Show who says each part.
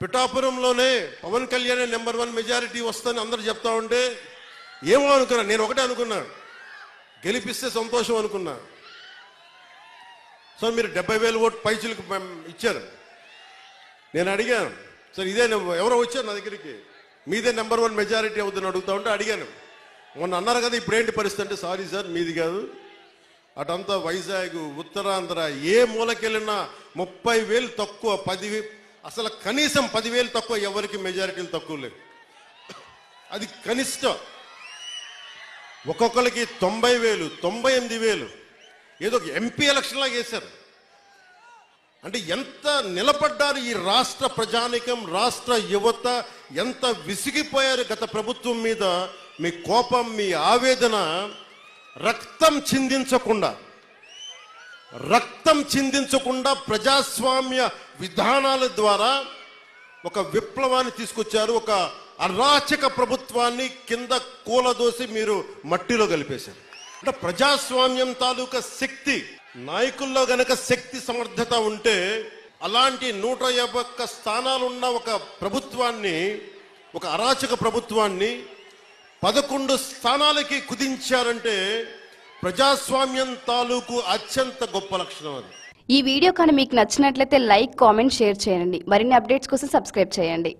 Speaker 1: పిఠాపురంలోనే Pawan Kalyan number 1 majority వస్తుందని అందరూ చెప్తా ఉంటే ఏమో అనుకున్నా. నేను ఒకటే అనుకున్నా, గెలిపిస్తే సంతోషం అనుకున్నా. సో మీరు 70,000 ఓటు పైచులకు ఇచ్చారు. నేను అడిగాను, సార్ ఇదే ఎవరో వచ్చారు నా దగ్గరికి, మీదే నెంబర్ 1 మెజారిటీ అవుతుందని అడుగుతా ఉంటే అడిగాను. మొన్న అన్నారు కదా ఇప్పుడు ఏంటి పరిస్థితి అంటే, సారీ సార్ మీది కాదు, అటంతా వైజాగ్ ఉత్తరాంధ్ర ఏ మూలకెళ్ళినా 30,000 తక్కువ, 10,000 అసలు కనీసం 10,000 తక్కువ, ఎవరికి మెజారిటీలు తక్కువ లేవు. అది కనిష్టం. ఒక్కొక్కరికి 90,000 98,000 ఏదో ఎంపీ ఎలక్షన్ లాగా వేశారు. అంటే ఎంత నిలబడ్డారు ఈ రాష్ట్ర ప్రజానికం, రాష్ట్ర యువత ఎంత విసిగిపోయారు గత ప్రభుత్వం మీద. మీ కోపం, మీ ఆవేదన రక్తం చిందించకుండా ప్రజాస్వామ్య విధానాల ద్వారా ఒక విప్లవాన్ని తీసుకొచ్చారు. ఒక అరాచక ప్రభుత్వాన్ని కింద కూలదోసి మీరు మట్టిలో కలిపేశారు. అంటే ప్రజాస్వామ్యం తాలూకా శక్తి, నాయకుల్లో గనక శక్తి సమర్థత ఉంటే అలాంటి 151 స్థానాలున్న ఒక ప్రభుత్వాన్ని, ఒక అరాచక ప్రభుత్వాన్ని 11 స్థానాలకి కుదించారంటే ప్రజాస్వామ్యం తాలూకు అత్యంత గొప్ప లక్షణం అది.
Speaker 2: ఈ వీడియో కానీ మీకు నచ్చినట్లయితే లైక్, కామెంట్, షేర్ చేయండి. మరిన్ని అప్డేట్స్ కోసం సబ్స్క్రైబ్ చేయండి.